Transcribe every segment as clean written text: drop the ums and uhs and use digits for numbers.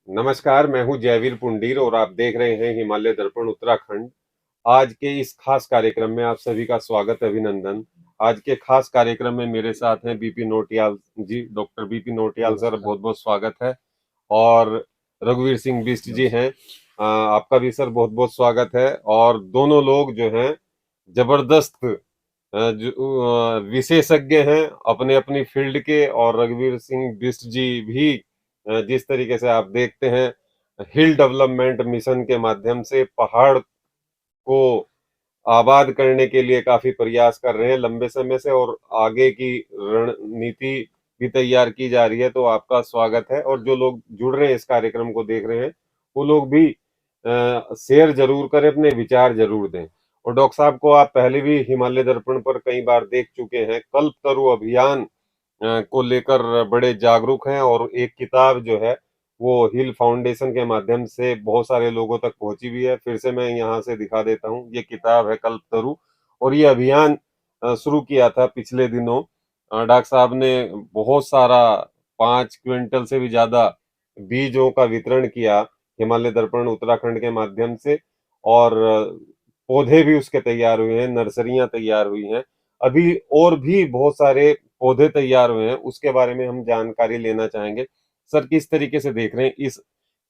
नमस्कार, मैं हूँ जयवीर पुंडीर और आप देख रहे हैं हिमालय दर्पण उत्तराखंड। आज के इस खास कार्यक्रम में आप सभी का स्वागत है, अभिनंदन। आज के खास कार्यक्रम में मेरे साथ हैं बीपी नौटियाल जी, डॉक्टर बीपी नौटियाल सर, बहुत बहुत स्वागत है। और रघुवीर सिंह बिष्ट जी हैं, आपका भी सर बहुत बहुत स्वागत है। और दोनों लोग जो हैं जबरदस्त विशेषज्ञ हैं अपने अपनी फील्ड के। और रघुवीर सिंह बिष्ट जी भी जिस तरीके से आप देखते हैं हिल डेवलपमेंट मिशन के माध्यम से पहाड़ को आबाद करने के लिए काफी प्रयास कर रहे हैं लंबे समय से, और आगे की रणनीति भी तैयार की जा रही है। तो आपका स्वागत है। और जो लोग जुड़ रहे हैं इस कार्यक्रम को देख रहे हैं वो लोग भी शेयर जरूर करें, अपने विचार जरूर दें। और डॉक्टर साहब को आप पहले भी हिमालय दर्पण पर कई बार देख चुके हैं, कल्पतरु अभियान को लेकर बड़े जागरूक हैं। और एक किताब जो है वो हिल फाउंडेशन के माध्यम से बहुत सारे लोगों तक पहुंची भी है। फिर से मैं यहाँ से दिखा देता हूँ, ये किताब है कल्पतरु। और ये अभियान शुरू किया था पिछले दिनों। डॉक्टर साहब ने बहुत सारा 5 क्विंटल से भी ज्यादा बीजों का वितरण किया हिमालय दर्पण उत्तराखंड के माध्यम से। और पौधे भी उसके तैयार हुए हैं, नर्सरियां तैयार हुई हैं। अभी और भी बहुत सारे पौधे तैयार हुए हैं, उसके बारे में हम जानकारी लेना चाहेंगे। सर, किस तरीके से देख रहे हैं इस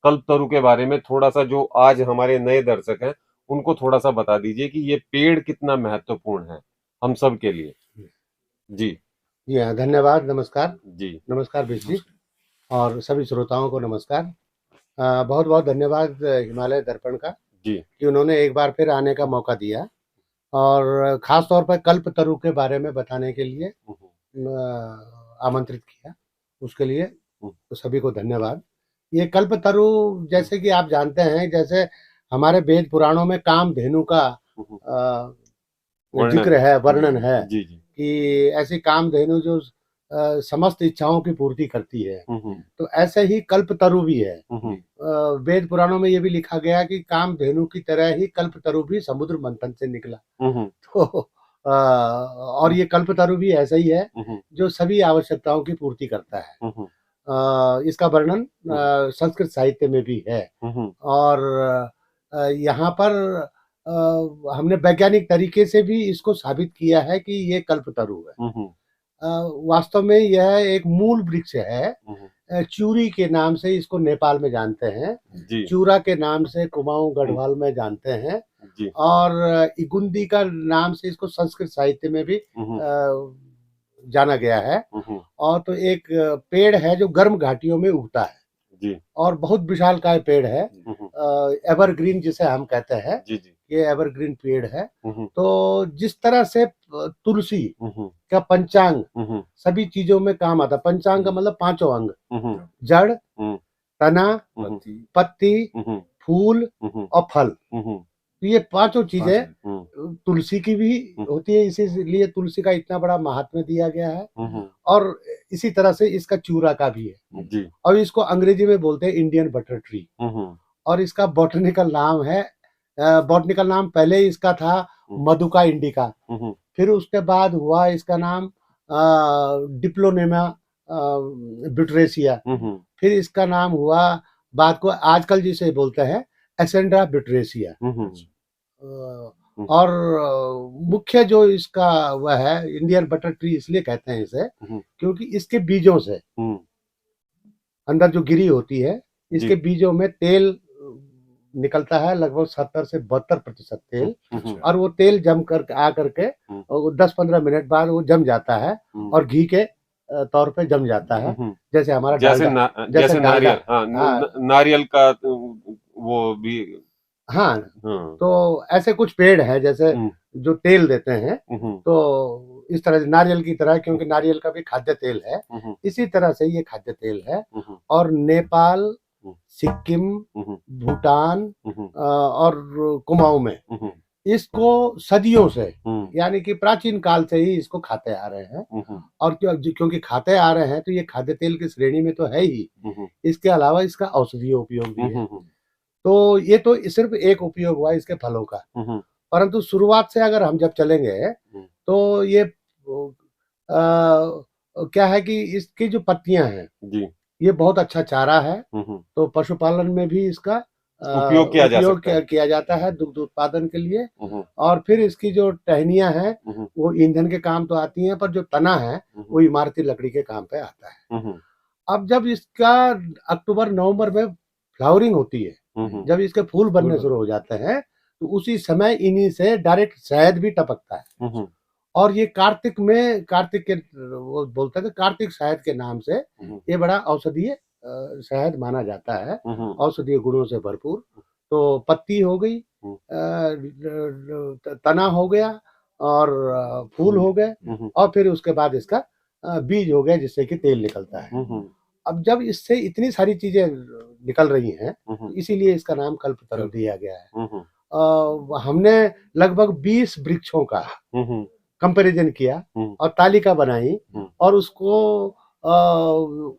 कल्पतरु के बारे में? थोड़ा सा जो आज हमारे नए दर्शक हैं उनको थोड़ा सा बता दीजिए कि ये पेड़ कितना महत्वपूर्ण है हम सब के लिए। जी जी हाँ, धन्यवाद। नमस्कार। जी नमस्कार बिश जी, और सभी श्रोताओं को नमस्कार। बहुत बहुत धन्यवाद हिमालय दर्पण का जी कि उन्होंने एक बार फिर आने का मौका दिया, और ख़ास तौर पर कल्पतरु के बारे में बताने के लिए आमंत्रित किया। उसके लिए तो सभी को धन्यवाद। ये कल्पतरु, जैसे कि आप जानते हैं, जैसे हमारे वेद पुराणों में कामधेनु का जिक्र है, वर्णन है जी जी कि ऐसी कामधेनु जो समस्त इच्छाओं की पूर्ति करती है। तो ऐसे ही कल्पतरु भी है। वेद पुराणों में ये भी लिखा गया कि कामधेनु की तरह ही कल्पतरु भी समुद्र मंथन से निकला। तो और ये कल्पतरु भी ऐसा ही है जो सभी आवश्यकताओं की पूर्ति करता है। इसका वर्णन संस्कृत साहित्य में भी है। और यहाँ पर हमने वैज्ञानिक तरीके से भी इसको साबित किया है कि ये कल्पतरु है। वास्तव में यह एक मूल वृक्ष है। चूरी के नाम से इसको नेपाल में जानते हैं, चूरा के नाम से कुमाऊं गढ़वाल में जानते हैं, और इगुंदी का नाम से इसको संस्कृत साहित्य में भी जाना गया है। और तो एक पेड़ है जो गर्म घाटियों में उगता है और बहुत विशालकाय पेड़ है। एवरग्रीन जिसे हम कहते हैं, ये एवरग्रीन पेड़ है। तो जिस तरह से तुलसी का पंचांग सभी चीजों में काम आता है। पंचांग का मतलब पांचों अंग, जड़, तना, पत्ती, फूल और फल। तो ये पांचों चीजें तुलसी की भी होती है, इसीलिए तुलसी का इतना बड़ा महात्म्य दिया गया है। और इसी तरह से इसका चूरा का भी है। और इसको अंग्रेजी में बोलते हैं इंडियन बटर ट्री। और इसका बॉटनिकल नाम है, बॉटनिकल नाम पहले इसका था मधुका इंडिका, फिर उसके बाद हुआ इसका नाम डिप्लोनेमा ब्यूटरेसिया, फिर इसका नाम हुआ बाद को आजकल जिसे बोलते हैं एसेंड्रा ब्यूटरेसिया। और मुख्य जो इसका वह है इंडियन बटर ट्री, इसलिए कहते हैं इसे क्योंकि इसके बीजों से अंदर जो गिरी होती है, इसके बीजों में तेल निकलता है, लगभग 70 से 72% तेल। और वो तेल जम कर आ करके 10-15 मिनट बाद वो जम जाता है और घी के तौर पे जम जाता है, जैसे हमारा जैसे नारियल। नारियल का वो भी। हाँ, तो ऐसे कुछ पेड़ है जैसे जो तेल देते हैं, तो इस तरह से नारियल की तरह, क्योंकि नारियल का भी खाद्य तेल है, इसी तरह से ये खाद्य तेल है। और नेपाल, सिक्किम, भूटान और कुमाऊं में इसको सदियों से, यानी कि प्राचीन काल से ही इसको खाते आ रहे हैं। और क्योंकि खाते आ रहे हैं तो ये खाद्य तेल की श्रेणी में तो है ही। इसके अलावा इसका औषधीय उपयोग भी है। तो ये तो सिर्फ एक उपयोग हुआ इसके फलों का, परंतु शुरुआत से अगर हम जब चलेंगे तो ये क्या है कि इसकी जो पत्तियां हैं ये बहुत अच्छा चारा है, तो पशुपालन में भी इसका उपयोग किया जाता है दुग्ध उत्पादन के लिए। और फिर इसकी जो टहनियां हैं वो ईंधन के काम तो आती हैं, पर जो तना है वो इमारती लकड़ी के काम पे आता है। अब जब इसका अक्टूबर नवंबर में फ्लावरिंग होती है, जब इसके फूल बनने शुरू हो जाते हैं, तो उसी समय इन्हीं से डायरेक्ट शहद भी टपकता है। और ये कार्तिक के वो बोलते हैं कि कार्तिक शहद के नाम से ये बड़ा औषधीय शहद माना जाता है, औषधीय गुणों से भरपूर। तो पत्ती हो गई, तना हो गया और फूल हो गए, और फिर उसके बाद इसका बीज हो गया जिससे कि तेल निकलता है। अब जब इससे इतनी सारी चीजें निकल रही हैं, तो इसीलिए इसका नाम कल्पतरु दिया गया है। हमने लगभग 20 वृक्षों का कंपैरिजन किया और तालिका बनाई और उसको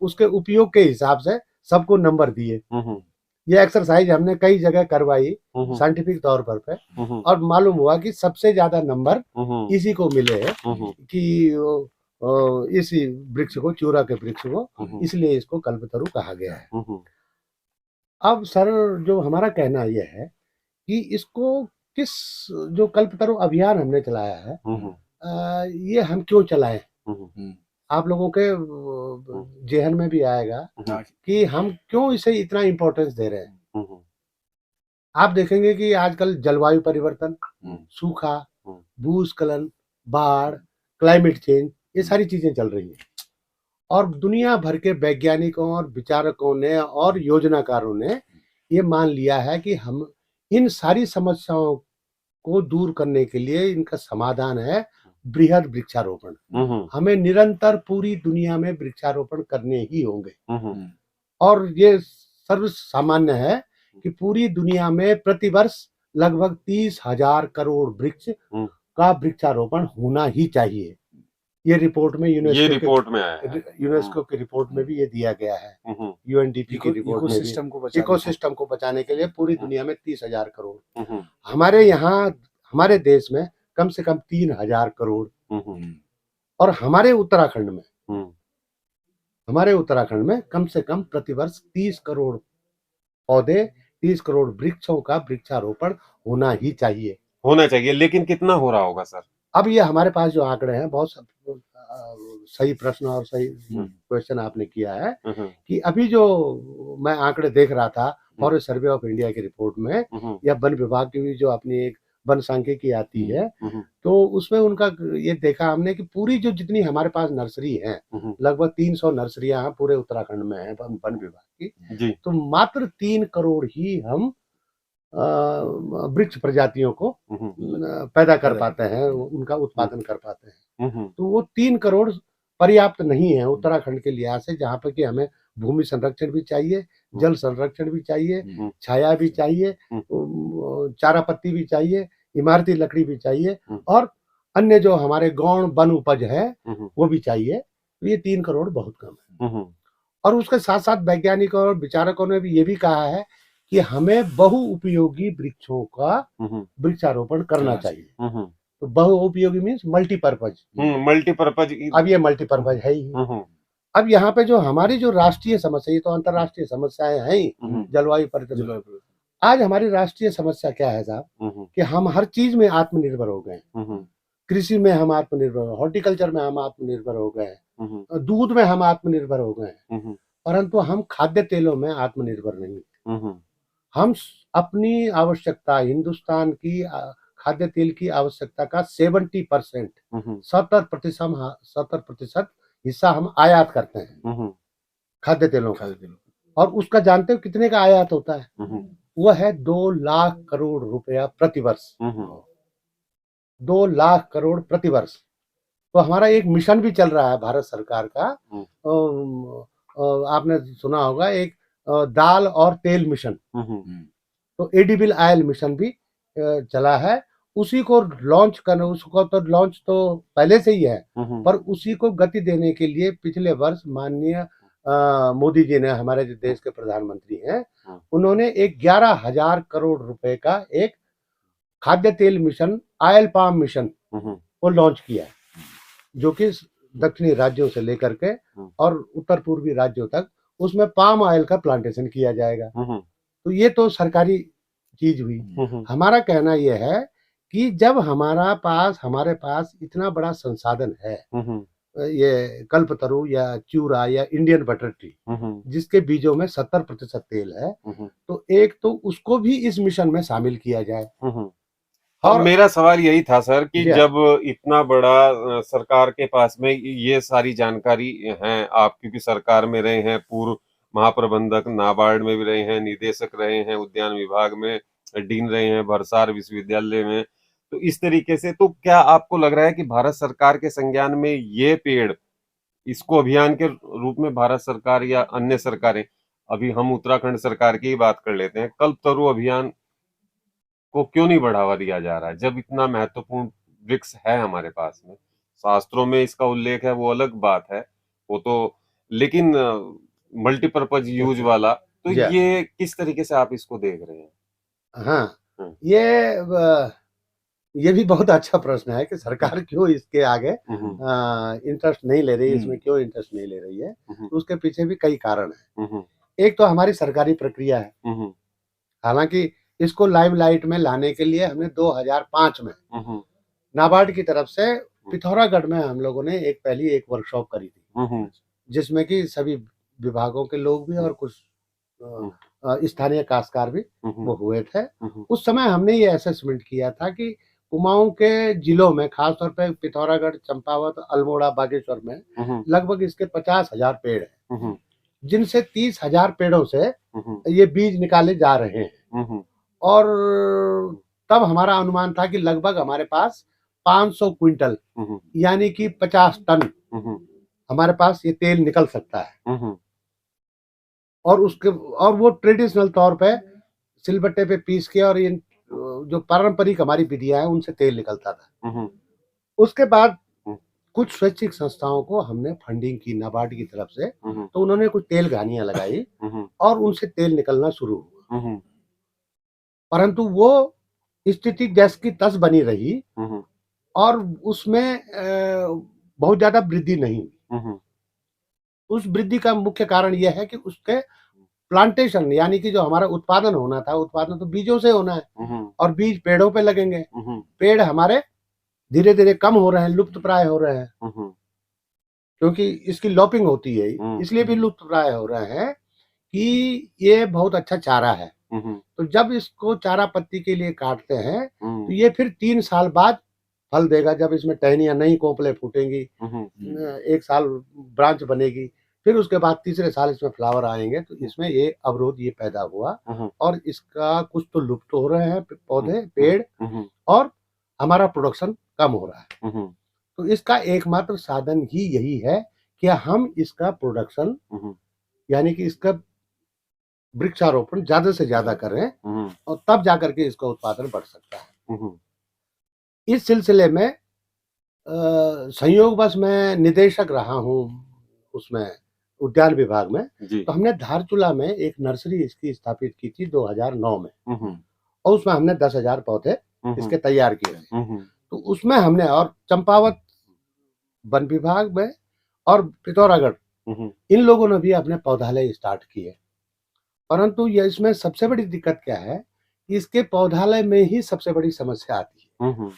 उसके उपयोग के हिसाब से सबको नंबर दिए। ये एक्सरसाइज हमने कई जगह करवाई साइंटिफिक तौर पर और मालूम हुआ कि सबसे ज्यादा नंबर इसी को मिले हैं कि इसी वृक्ष को, चूरा के वृक्ष को, इसलिए इसको कल्पतरु कहा गया है। अब सर जो हमारा कहना यह है कि इसको किस जो कल्पतरु अभियान हमने चलाया है, ये हम क्यों चलाएं? आप लोगों के जेहन में भी आएगा कि हम क्यों इसे इतना इम्पोर्टेंस दे रहे हैं। आप देखेंगे कि आजकल जलवायु परिवर्तन, सूखा, भूस्खलन, बाढ़, क्लाइमेट चेंज, ये सारी चीजें चल रही हैं और दुनिया भर के वैज्ञानिकों और विचारकों ने और योजनाकारों ने ये मान लिया है कि हम इन सारी समस्याओं को दूर करने के लिए इनका समाधान है बृहद वृक्षारोपण। हमें निरंतर पूरी दुनिया में वृक्षारोपण करने ही होंगे और ये सर्व सामान्य है कि पूरी दुनिया में प्रतिवर्ष लगभग 30,000 करोड़ वृक्ष का वृक्षारोपण होना ही चाहिए। ये रिपोर्ट में यूनेस्को की रिपोर्ट में भी ये दिया गया है, यूएनडीपी की रिपोर्ट में भी। इकोसिस्टम को बचाने के लिए पूरी दुनिया में 30,000 करोड़। हमारे यहाँ हमारे देश में कम से कम 3,000 करोड़ और हमारे उत्तराखंड में कम से कम प्रतिवर्ष 30 करोड़ पौधे, 30 करोड़ वृक्षों का वृक्षारोपण होना चाहिए। लेकिन कितना हो रहा होगा सर? अब ये हमारे पास जो आंकड़े हैं, बहुत सही प्रश्न और सही क्वेश्चन आपने किया है कि अभी जो मैं आंकड़े देख रहा था फॉरेस्ट सर्वे ऑफ इंडिया की रिपोर्ट में या वन विभाग की भी जो अपनी एक वन सांख्यिकी आती है, तो उसमें उनका ये देखा हमने कि पूरी जो जितनी हमारे पास नर्सरी है, लगभग 300 नर्सरियां पूरे उत्तराखंड में है वन विभाग की, तो मात्र 3 करोड़ ही हम वृक्ष प्रजातियों को पैदा कर पाते हैं, उनका उत्पादन कर पाते हैं। तो वो 3 करोड़ पर्याप्त नहीं है उत्तराखंड के लिहाज से, जहाँ पर कि हमें भूमि संरक्षण भी चाहिए, जल संरक्षण भी चाहिए, छाया भी चाहिए, चारा पत्ती भी चाहिए, इमारती लकड़ी भी चाहिए और अन्य जो हमारे गौण वन उपज है वो भी चाहिए। तो ये 3 करोड़ बहुत कम है। और उसके साथ साथ वैज्ञानिकों और विचारकों ने भी ये भी कहा है कि हमें बहुउपयोगी वृक्षों का वृक्षारोपण करना चाहिए। तो बहुउपयोगी मीन्स मल्टीपर्पज। अब ये मल्टीपर्पज है ही। अब यहाँ पे जो हमारी जो राष्ट्रीय समस्या, ये तो अंतर्राष्ट्रीय समस्याएं हैं ही, जलवायु परिवर्तन। आज हमारी राष्ट्रीय समस्या क्या है साहब कि हम हर चीज में आत्मनिर्भर हो गए। कृषि में हम आत्मनिर्भर, हॉर्टिकल्चर में हम आत्मनिर्भर हो गए, दूध में हम आत्मनिर्भर हो गए, परंतु हम खाद्य तेलों में आत्मनिर्भर नहीं। हम अपनी आवश्यकता, हिंदुस्तान की खाद्य तेल की आवश्यकता का 70%, 70% हिस्सा हम आयात करते हैं खाद्य तेलों का। और उसका जानते हो कितने का आयात होता है? वह है 2 लाख करोड़ रुपया प्रतिवर्ष। 2 लाख करोड़ प्रतिवर्ष। तो हमारा एक मिशन भी चल रहा है भारत सरकार का, आपने सुना होगा, एक दाल और तेल मिशन। तो एडिबल ऑयल मिशन भी चला है। उसी को लॉन्च करना, उसको तो लॉन्च तो पहले से ही है, पर उसी को गति देने के लिए पिछले वर्ष माननीय मोदी जी ने, हमारे जो देश के प्रधानमंत्री हैं, उन्होंने एक 11,000 करोड़ रुपए का एक खाद्य तेल मिशन, ऑयल पाम मिशन को लॉन्च किया है, जो कि दक्षिणी राज्यों से लेकर के और उत्तर पूर्वी राज्यों तक उसमें पाम ऑयल का प्लांटेशन किया जाएगा। तो ये तो सरकारी चीज हुई। हमारा कहना यह है कि जब हमारे पास इतना बड़ा संसाधन है, ये कल्पतरु या चूरा या इंडियन बटर टी, जिसके बीजों में 70% तेल है, तो एक तो उसको भी इस मिशन में शामिल किया जाए। और मेरा सवाल यही था सर कि जी हाँ। जब इतना बड़ा सरकार के पास में ये सारी जानकारी है, आप क्योंकि सरकार में रहे हैं, पूर्व महाप्रबंधक नाबार्ड में भी रहे हैं, निदेशक रहे हैं, उद्यान विभाग में डीन रहे हैं, भरसार विश्वविद्यालय में, तो इस तरीके से तो क्या आपको लग रहा है कि भारत सरकार के संज्ञान में ये पेड़, इसको अभियान के रूप में भारत सरकार या अन्य सरकारें, अभी हम उत्तराखंड सरकार की ही बात कर लेते हैं, कल्पतरु अभियान को क्यों नहीं बढ़ावा दिया जा रहा है जब इतना महत्वपूर्ण वृक्ष है हमारे पास में? शास्त्रों में इसका उल्लेख है वो अलग बात है, वो तो, लेकिन मल्टीपर्पज यूज वाला, तो जी हाँ। ये किस तरीके से आप इसको देख रहे हैं? हाँ, ये भी बहुत अच्छा प्रश्न है कि सरकार क्यों इसके आगे इंटरेस्ट नहीं ले रही है, इसमें क्यों इंटरेस्ट नहीं ले रही है। तो उसके पीछे भी कई कारण है। एक तो हमारी सरकारी प्रक्रिया है। हालांकि इसको लाइमलाइट में लाने के लिए हमने 2005 में नाबार्ड की तरफ से पिथौरागढ़ में हम लोगों ने एक वर्कशॉप करी थी, जिसमें कि सभी विभागों के लोग भी और कुछ स्थानीय काश्तकार भी वो हुए थे। उस समय हमने ये असेसमेंट किया था कि कुमाऊं के जिलों में, खासतौर पे पिथौरागढ़, चंपावत, अल्मोड़ा, बागेश्वर में लगभग इसके 50,000 पेड़ हैं, जिनसे 30,000 पेड़ों से ये बीज निकाले जा रहे हैं। और तब हमारा अनुमान था कि लगभग हमारे पास 500 क्विंटल यानी कि 50 टन हमारे पास ये तेल निकल सकता है। और वो ट्रेडिशनल तौर पे सिलबट्टे पे पीस के, और ये जो पारंपरिक हमारी विधियां हैं उनसे तेल निकलता था। उसके बाद कुछ स्वैच्छिक संस्थाओं को हमने फंडिंग की नाबार्ड की तरफ से, तो उन्होंने कुछ तेल घानियां लगाई और उनसे तेल निकलना शुरू हुआ। परंतु वो स्थिति जैसे की तस बनी रही और उसमें बहुत ज्यादा वृद्धि नहीं हुई। उस वृद्धि का मुख्य कारण यह है कि उसके प्लांटेशन, यानी कि जो हमारा उत्पादन होना था, उत्पादन तो बीजों से होना है और बीज पेड़ों पे लगेंगे। पेड़ हमारे धीरे धीरे कम हो रहे हैं, लुप्त प्राय हो रहे हैं, क्योंकि इसकी लॉपिंग होती है, इसलिए भी लुप्त प्राय हो रहे हैं कि ये बहुत अच्छा चारा है। तो जब इसको चारा पत्ती के लिए काटते हैं तो ये फिर 3 साल बाद फल देगा, जब इसमें टहनियां, नई कोंपलें फूटेंगी, 1 साल ब्रांच बनेगी, फिर उसके बाद तीसरे साल इसमें फ्लावर आएंगे। तो इसमें ये अवरोध ये पैदा हुआ और इसका कुछ तो लुप्त हो रहे हैं पौधे, पेड़, और हमारा प्रोडक्शन कम हो रहा है। तो इसका एकमात्र साधन ही यही है कि हम इसका प्रोडक्शन, यानी कि इसका वृक्षारोपण ज्यादा से ज्यादा करें और तब जाकर के इसका उत्पादन बढ़ सकता है। इस सिलसिले में संयोगवश मैं निदेशक रहा हूँ उसमें, उद्यान विभाग में। तो हमने धारचूला में एक नर्सरी इसकी स्थापित की थी 2009 में, और उसमें हमने 10,000 पौधे इसके तैयार किए थे। तो उसमें हमने, और चंपावत वन विभाग में और पिथौरागढ़, इन लोगों ने भी अपने पौधालय स्टार्ट किए। परंतु ये इसमें सबसे बड़ी दिक्कत क्या है कि इसके पौधालय में ही सबसे बड़ी समस्या आती है।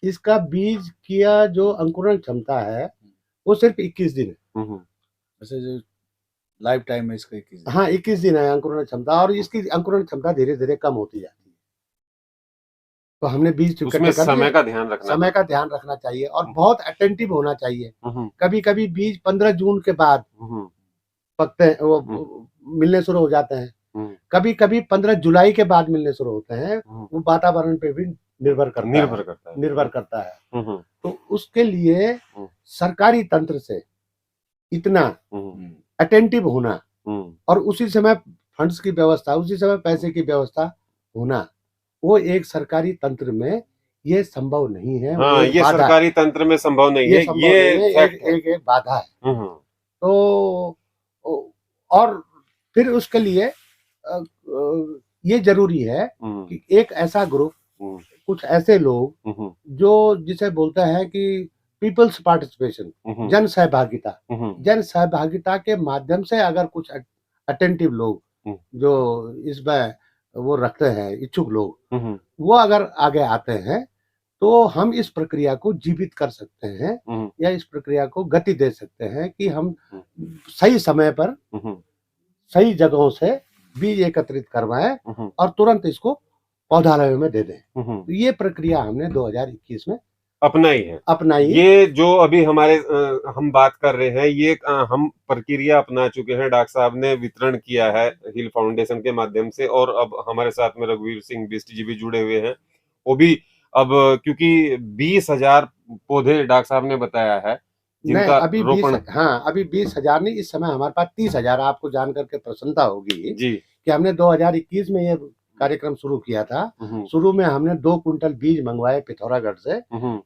इसका बीज किया जो अंकुरण क्षमता है वो सिर्फ 21 दिन है। वैसे जो लाइफ टाइम है इसका 21 दिन। हाँ, 21 दिन है अंकुरण क्षमता, और इसकी अंकुरण क्षमता धीरे धीरे कम होती जाती है। तो हमने बीज उसमें समय का ध्यान रखना चाहिए और बहुत अटेंटिव होना चाहिए। कभी कभी बीज 15 जून के बाद पकते हैं, वो मिलने शुरू हो जाते हैं। कभी कभी 15 जुलाई के बाद मिलने शुरू होते हैं। वो वातावरण पे भी निर्भर करता है। तो उसके लिए सरकारी तंत्र से इतना अटेंटिव होना और उसी समय फंड्स की व्यवस्था, उसी समय पैसे की व्यवस्था होना, वो एक सरकारी तंत्र में ये संभव नहीं है। हाँ, ये सरकारी तंत्र में संभव नहीं है, ये एक बाधा है। तो और फिर उसके लिए ये जरूरी है कि एक ऐसा ग्रुप, कुछ ऐसे लोग जो जिसे बोलते हैं कि पीपल्स पार्टिसिपेशन, जन सहभागिता के माध्यम से अगर कुछ अटेंटिव लोग जो इसमें वो रखते हैं, इच्छुक लोग, वो अगर आगे आते हैं तो हम इस प्रक्रिया को जीवित कर सकते हैं या इस प्रक्रिया को गति दे सकते हैं कि हम सही समय पर सही जगहों से बीज एकत्रित करवाएं और तुरंत इसको पौधालयों में दे दें। तो ये प्रक्रिया हमने 2021 में अपनाई। ये जो अभी हमारे हम बात कर रहे हैं, ये हम प्रक्रिया अपना चुके हैं। डॉक्टर साहब ने वितरण किया है हिल फाउंडेशन के माध्यम से, और अब हमारे साथ में रघुवीर सिंह बिष्ट जी भी जुड़े हुए हैं। वो भी अब क्योंकि 20,000 पौधे डॉक्टर साहब ने बताया है जिनका अभी रोपण। अभी 20,000 नहीं, इस समय हमारे पास 30,000। आपको जानकर के प्रसन्नता होगी जी कि हमने 2021 में ये कार्यक्रम शुरू किया था। शुरू में हमने 2 कुंटल बीज मंगवाए पिथौरागढ़ से।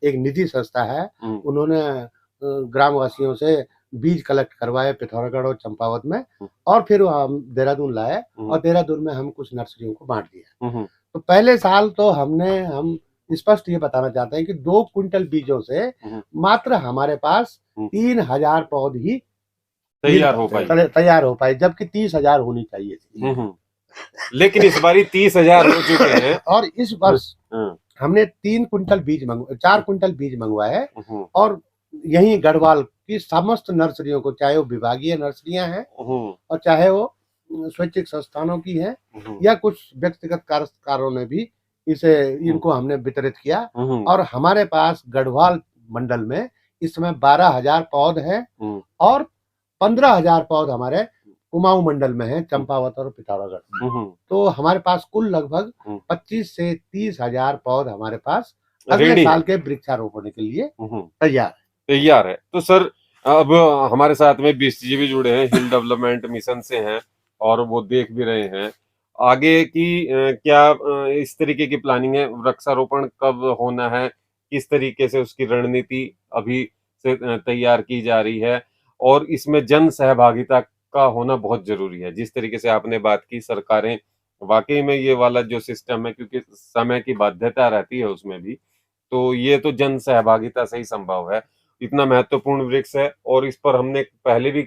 एक निधि संस्था है, उन्होंने ग्रामवासियों से बीज कलेक्ट करवाए पिथौरागढ़ और चंपावत में, और फिर हम देहरादून लाए और देहरादून में हम कुछ नर्सरियों को बांट दिया। तो पहले साल तो हम स्पष्ट ये बताना चाहते हैं कि 2 कुंटल बीजों से मात्र हमारे पास 3,000 पौध ही तैयार हो पाए, जबकि 30,000 होनी चाहिए थी। लेकिन इस बारी 30,000 हो चुके हैं। और इस वर्ष हमने 4 कुंटल बीज मंगवाए और यही गढ़वाल की समस्त नर्सरियों को, चाहे वो विभागीय नर्सरियां हैं और चाहे वो स्वैच्छिक संस्थानों की हैं या कुछ व्यक्तिगत कारों ने भी इनको हमने वितरित किया। और हमारे पास गढ़वाल मंडल में इस समय 12,000 पौध हैं और 15,000 पौध हमारे कुमाऊं मंडल में है, चंपावत और पिथौरागढ़। तो हमारे पास कुल लगभग 25 से 30,000 पौध हमारे पास अगले साल के वृक्षारोपण के लिए तैयार है। तो सर, अब हमारे साथ में बिष्ट जी भी जुड़े हैं, हिल डेवलपमेंट मिशन से हैं और वो देख भी रहे हैं आगे की क्या इस तरीके की प्लानिंग है, वृक्षारोपण कब होना है, किस तरीके से उसकी रणनीति अभी से तैयार की जा रही है, और इसमें जन सहभागिता का होना बहुत जरूरी है। जिस तरीके से आपने बात की, सरकारें वाकई में ये वाला जो सिस्टम है, क्योंकि समय की बाध्यता रहती है उसमें भी, तो ये तो जन सहभागिता से ही संभव है। इतना महत्वपूर्ण वृक्ष है और इस पर हमने पहले भी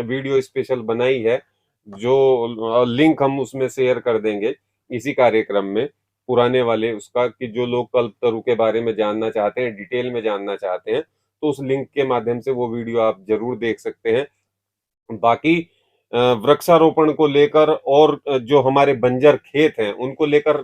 वीडियो स्पेशल बनाई है, जो लिंक हम उसमें शेयर कर देंगे इसी कार्यक्रम में, पुराने वाले उसका, कि जो लोग कल्पतरु के बारे में जानना चाहते हैं, डिटेल में जानना चाहते हैं, तो उस लिंक के माध्यम से वो वीडियो आप जरूर देख सकते हैं। बाकी वृक्षारोपण को लेकर और जो हमारे बंजर खेत हैं उनको लेकर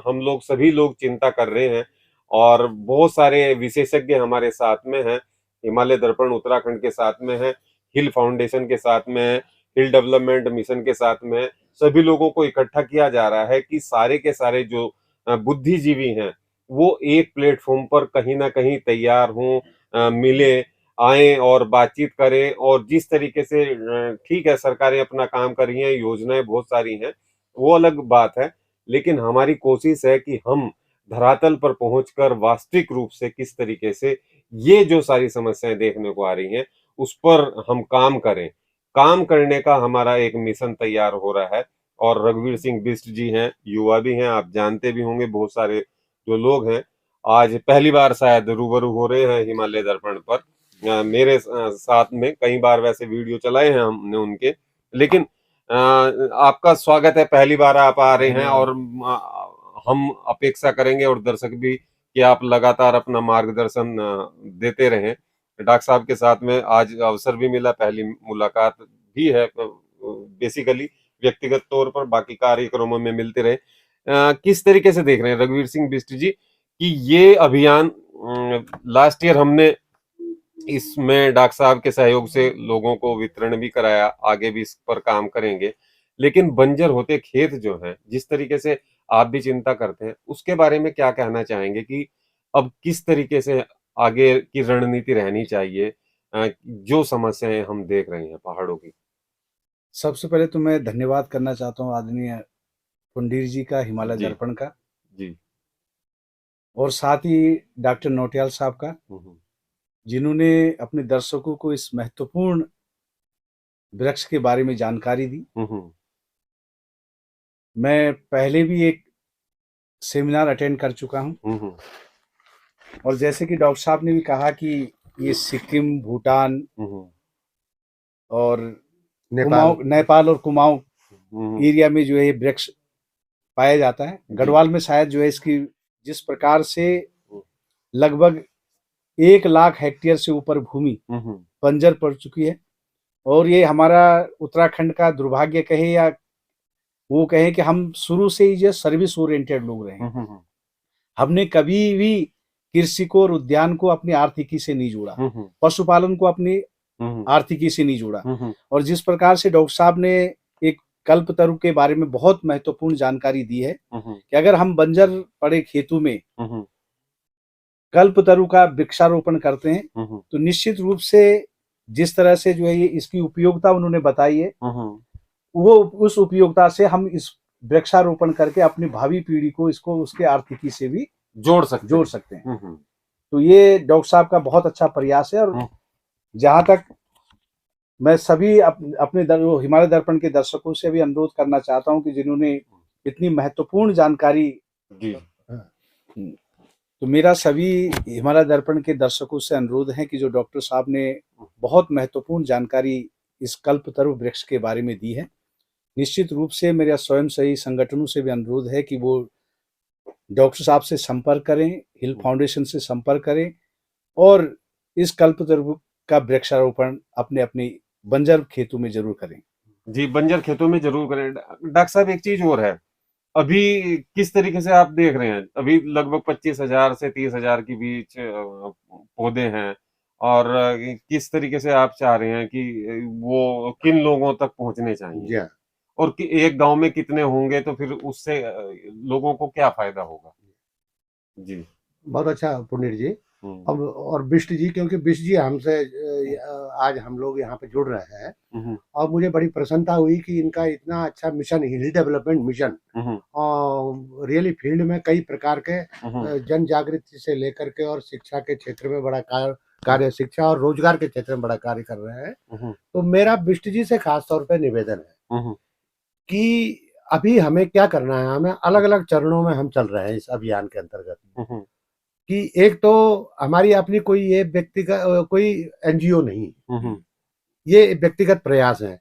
हम लोग सभी लोग चिंता कर रहे हैं, और बहुत सारे विशेषज्ञ हमारे साथ में हैं, हिमालय दर्पण उत्तराखंड के साथ में है, हिल फाउंडेशन के साथ में है, हिल डेवलपमेंट मिशन के साथ में, सभी लोगों को इकट्ठा किया जा रहा है कि सारे के सारे जो बुद्धिजीवी हैं वो एक प्लेटफॉर्म पर कहीं ना कहीं तैयार हों, मिले, आए और बातचीत करें। और जिस तरीके से ठीक है, सरकारें अपना काम कर रही हैं, योजनाएं बहुत सारी हैं, वो अलग बात है, लेकिन हमारी कोशिश है कि हम धरातल पर पहुंचकर वास्तविक रूप से किस तरीके से ये जो सारी समस्याएं देखने को आ रही हैं उस पर हम काम करें। काम करने का हमारा एक मिशन तैयार हो रहा है, और रघुवीर सिंह बिष्ट जी हैं, युवा भी हैं, आप जानते भी होंगे, बहुत सारे जो लोग हैं आज पहली बार शायद रूबरू हो रहे हैं हिमालय दर्पण पर। मेरे साथ में कई बार वैसे वीडियो चलाए हैं हमने उनके, लेकिन आपका स्वागत है, पहली बार आप आ रहे हैं, और हम अपेक्षा करेंगे और दर्शक भी कि आप लगातार अपना मार्गदर्शन देते रहें। डॉक्टर साहब के साथ में आज अवसर भी मिला, पहली मुलाकात भी है, बेसिकली व्यक्तिगत तौर पर, बाकी कार्यक्रमों में मिलते रहे। किस तरीके से देख रहे हैं रघुवीर सिंह बिष्ट जी कि ये अभियान लास्ट ईयर हमने इसमें डॉक्टर साहब के सहयोग से लोगों को वितरण भी कराया, आगे भी इस पर काम करेंगे, लेकिन बंजर होते खेत जो हैं, जिस तरीके से आप भी चिंता करते हैं, उसके बारे में क्या कहना चाहेंगे कि अब किस तरीके से आगे की रणनीति रहनी चाहिए, जो समस्याएं हम देख रहे हैं पहाड़ों की? सबसे पहले तो मैं धन्यवाद करना चाहता हूँ आदरणीय पुंडीर जी का, हिमालय दर्पण का जी, और साथ ही डॉक्टर नौटियाल साहब का, जिन्होंने अपने दर्शकों को इस महत्वपूर्ण वृक्ष के बारे में जानकारी दी। मैं पहले भी एक सेमिनार अटेंड कर चुका हूं, और जैसे कि डॉक्टर साहब ने भी कहा कि ये सिक्किम, भूटान और नेपाल और कुमाऊं एरिया में जो है ये वृक्ष पाया जाता है। गढ़वाल में शायद जो है इसकी जिस प्रकार से लगभग 1 लाख हेक्टेयर से ऊपर भूमि बंजर पड़ चुकी है, और ये हमारा उत्तराखंड का दुर्भाग्य कहे या वो कहे कि हम शुरू से ही जो सर्विस ओरिएंटेड लोग रहे हैं। हमने कभी भी कृषि को और उद्यान को अपनी आर्थिकी से नहीं जोड़ा, पशुपालन को अपनी आर्थिकी से नहीं जोड़ा। और जिस प्रकार से डॉक्टर साहब ने एक कल्पतरु के बारे में बहुत महत्वपूर्ण जानकारी दी है कि अगर हम बंजर पड़े खेतों में कल्पतरु का वृक्षारोपण करते हैं तो निश्चित रूप से जिस तरह से जो है ये इसकी उपयोगिता उन्होंने बताई है, वो उस उपयोगिता से हम इस वृक्षारोपण करके अपनी भावी पीढ़ी को इसको उसके आर्थिकी से भी जोड़ सकते हैं। तो ये डॉक्टर साहब का बहुत अच्छा प्रयास है। और जहां तक मैं सभी अपने हिमालय दर्पण के दर्शकों से भी अनुरोध करना चाहता हूं कि जिन्होंने इतनी महत्वपूर्ण जानकारी दी, तो मेरा सभी हिमालय दर्पण के दर्शकों से अनुरोध है कि जो डॉक्टर साहब ने बहुत महत्वपूर्ण जानकारी इस कल्पतरु वृक्ष के बारे में दी है, निश्चित रूप से मेरा स्वयंसेवी संगठनों से भी अनुरोध है कि वो डॉक्टर साहब से संपर्क करें, हिल फाउंडेशन से संपर्क करें और इस कल्पतरु का वृक्षारोपण अपने अपने बंजर खेतों में जरूर करें। जी, बंजर खेतों में जरूर करें। डॉक्टर साहब, एक चीज और है, अभी किस तरीके से आप देख रहे हैं, अभी लगभग 25,000 से 30,000 के बीच पौधे हैं, और किस तरीके से आप चाह रहे हैं कि वो किन लोगों तक पहुंचने चाहिए, और एक गांव में कितने होंगे, तो फिर उससे लोगों को क्या फायदा होगा? जी, बहुत अच्छा पुनीत जी। अब और बिष्ट जी, क्योंकि बिष्ट जी हमसे आज हम लोग यहाँ पे जुड़ रहे हैं, और मुझे बड़ी प्रसन्नता हुई कि इनका इतना अच्छा मिशन, हिल डेवलपमेंट मिशन, और रियली फील्ड में कई प्रकार के जन जागृति से लेकर के और शिक्षा के क्षेत्र में बड़ा कार्य, शिक्षा और रोजगार के क्षेत्र में बड़ा कार्य कर रहे हैं। तो मेरा बिष्ट जी से खास तौर पे निवेदन है कि अभी हमें क्या करना है, हमें अलग अलग चरणों में हम चल रहे हैं इस अभियान के अंतर्गत। कि एक तो हमारी अपनी कोई ये व्यक्तिगत कोई एनजीओ नहीं, ये व्यक्तिगत प्रयास है।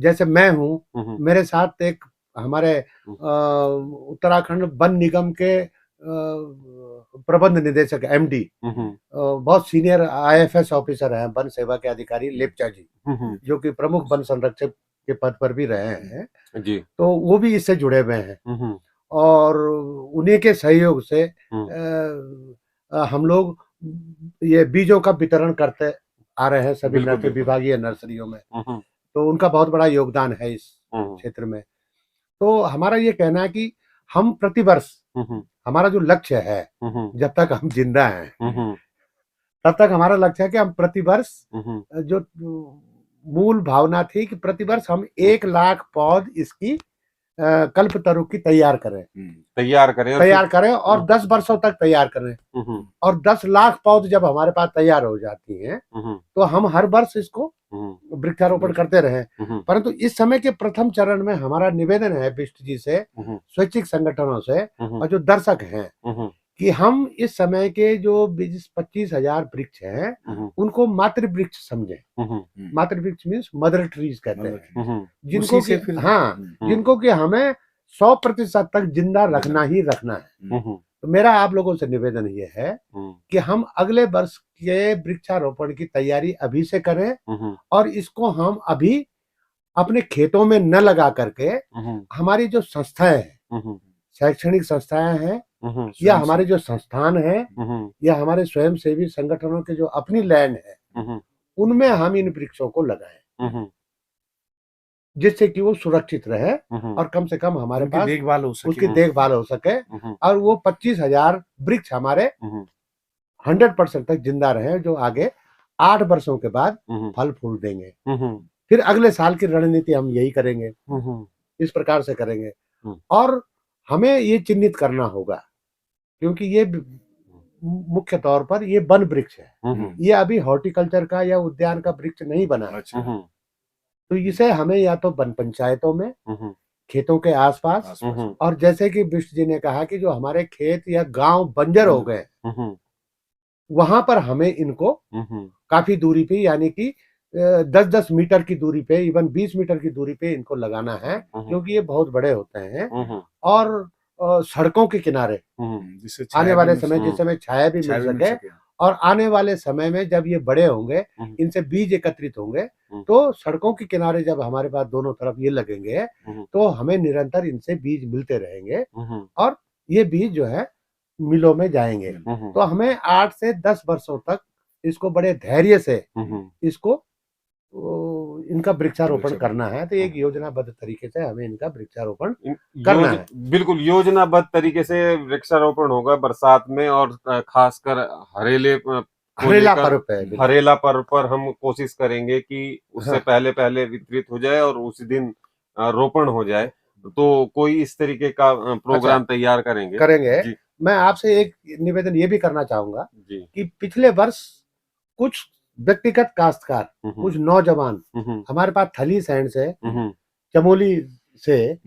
जैसे मैं हूँ, मेरे साथ एक हमारे उत्तराखंड वन निगम के प्रबंध निदेशक एमडी, बहुत सीनियर आईएफएस ऑफिसर हैं, वन सेवा के अधिकारी लेप्चा जी, जो कि प्रमुख वन संरक्षक के पद पर भी रहे हैं जी, तो वो भी इससे जुड़े हुए हैं। और उन्हीं के सहयोग से हम लोग ये बीजों का वितरण करते आ रहे हैं सभी विभागीय नर्सरियों में, तो उनका बहुत बड़ा योगदान है इस क्षेत्र में। तो हमारा ये कहना है कि हम प्रतिवर्ष, हमारा जो लक्ष्य है, जब तक हम जिंदा हैं तब तक हमारा लक्ष्य है कि हम प्रतिवर्ष, जो मूल भावना थी कि प्रतिवर्ष हम 1 लाख पौध इसकी कल्पतरु की तैयार करें और 10 वर्षों तक तैयार करें। और 10 लाख पौध जब हमारे पास तैयार हो जाती हैं तो हम हर वर्ष इसको वृक्षारोपण करते रहें। परंतु इस समय के प्रथम चरण में हमारा निवेदन है बिष्ट जी से, स्वैच्छिक संगठनों से और जो दर्शक हैं, कि हम इस समय के जो 25,000 वृक्ष हैं उनको मातृ वृक्ष समझें। मातृ वृक्ष मीन्स मदर ट्रीज कहते हैं, जिनको कि जिनको कि हमें 100% तक जिंदा रखना ही रखना है। तो मेरा आप लोगों से निवेदन ये है कि हम अगले वर्ष के वृक्षारोपण की तैयारी अभी से करें, और इसको हम अभी अपने खेतों में न लगा करके हमारी जो संस्थाएं हैं, शैक्षणिक संस्थाएं हैं, या हमारे जो संस्थान है, या हमारे स्वयंसेवी संगठनों के जो अपनी लैंड है, उनमें हम इन वृक्षों को लगाएं, जिससे कि वो सुरक्षित रहे और कम से कम हमारे पास उसकी देखभाल हो सके, और वो 25,000 वृक्ष हमारे 100% तक जिंदा रहे, जो आगे 8 वर्षों के बाद फल फूल देंगे। फिर अगले साल की रणनीति हम यही करेंगे, इस प्रकार से करेंगे। और हमें ये चिन्हित करना होगा, क्योंकि ये मुख्य तौर पर ये वन वृक्ष है, ये अभी हॉर्टिकल्चर का या उद्यान का वृक्ष नहीं बना है। तो इसे हमें या तो वन पंचायतों में, खेतों के आसपास, और जैसे कि बिष्ट जी ने कहा कि जो हमारे खेत या गांव बंजर हो गए, वहां पर हमें इनको काफी दूरी पे, यानी कि 10-10 मीटर की दूरी पे, इवन 20 मीटर की दूरी पे इनको लगाना है, क्योंकि ये बहुत बड़े होते हैं। और सड़कों के किनारे जिससे आने छाया वाले भी समय, जिस समय छाया भी छाया मिल भी मिल सके, सके। और आने वाले समय में जब ये बड़े होंगे, इनसे बीज एकत्रित होंगे, तो सड़कों के किनारे जब हमारे पास दोनों तरफ ये लगेंगे, तो हमें निरंतर इनसे बीज मिलते रहेंगे, और ये बीज जो है मिलों में जाएंगे। तो हमें 8 से 10 वर्षों तक इसको बड़े धैर्य से इसको इनका वृक्षारोपण करना है। तो एक योजनाबद्ध तरीके से हमें इनका वृक्षारोपण करना है। बिल्कुल योजनाबद्ध तरीके से वृक्षारोपण होगा बरसात में, और खासकर हरेला पर्व पे, हरेला पर्व पर हम कोशिश करेंगे कि उससे हाँ। पहले वितरित हो जाए और उसी दिन रोपण हो जाए। तो कोई इस तरीके का प्रोग्राम तैयार करेंगे जी। मैं आपसे एक निवेदन ये भी करना चाहूंगा जी कि पिछले वर्ष कुछ व्यक्तिगत काश्तकार, कुछ नौजवान हमारे पास थली सैंड से, चमोली से,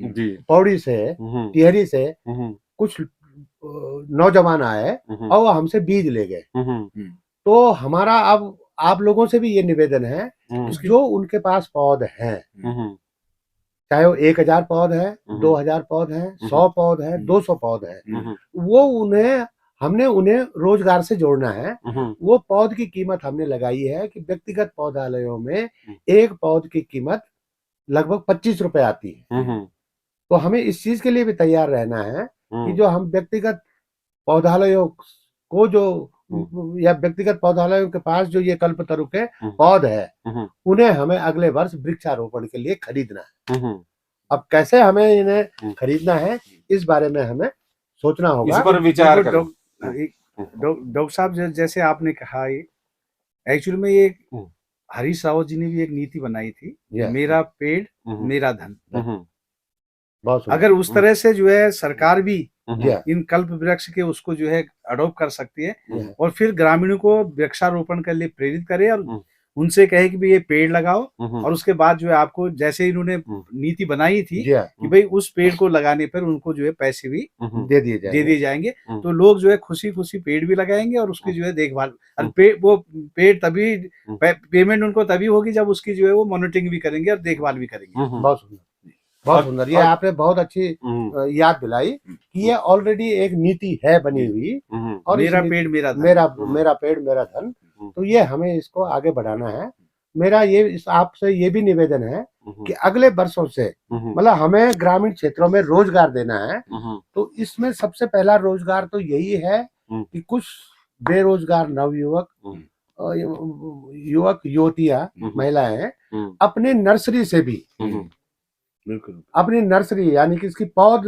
पौड़ी से, टिहरी से कुछ नौजवान आए और वो हमसे बीज ले गए। तो हमारा अब आप लोगों से भी ये निवेदन है, जो उनके पास पौध हैं, चाहे वो 1000 पौध है, 2000 पौध है, 100 पौध है, 200 पौध है, वो हमने उन्हें रोजगार से जोड़ना है। वो पौध की कीमत हमने लगाई है कि व्यक्तिगत पौधालयों में एक पौध की कीमत लगभग 25 रुपए आती है। तो हमें इस चीज के लिए भी तैयार रहना है कि जो हम व्यक्तिगत पौधालयों को या व्यक्तिगत पौधालयों के पास जो ये कल्पतरु के पौध है, उन्हें हमें अगले वर्ष वृक्षारोपण के लिए खरीदना है। अब कैसे हमें इन्हें खरीदना है, इस बारे में हमें सोचना होगा, इस पर विचार करें। डॉक्टर साहब, जैसे आपने कहा, एक्चुअली में ये हरीश रावत जी ने भी एक नीति बनाई थी, मेरा पेड़ मेरा धन। अगर उस तरह से जो है सरकार भी इन कल्प वृक्ष के उसको जो है अडॉप्ट कर सकती है, और फिर ग्रामीणों को वृक्षारोपण के लिए प्रेरित करे, और उनसे कहे कि भाई ये पेड़ लगाओ, और उसके बाद जो है आपको, जैसे इन्होंने नीति बनाई थी कि भाई उस पेड़ को लगाने पर उनको जो है पैसे भी दे दिए जाएंगे, तो लोग जो है खुशी खुशी पेड़ भी लगाएंगे और उसकी जो है देखभाल, वो पेड़ तभी पेमेंट उनको तभी होगी जब उसकी जो है वो मॉनिटरिंग भी करेंगे और देखभाल भी करेंगे। बहुत सुंदर, बहुत सुंदर। ये आपने बहुत अच्छी याद दिलाई कि ये ऑलरेडी एक नीति है बनी हुई, और मेरा पेड़ मेरा धन, मेरा पेड़ मेरा धन। तो ये हमें इसको आगे बढ़ाना है। मेरा ये आपसे ये भी निवेदन है कि अगले वर्षों से, मतलब हमें ग्रामीण क्षेत्रों में रोजगार देना है। तो इसमें सबसे पहला रोजगार तो यही है कि कुछ बेरोजगार नवयुवक, युवक युवतियां, महिलाएं अपने नर्सरी से भी, अपनी नर्सरी यानी कि इसकी पौध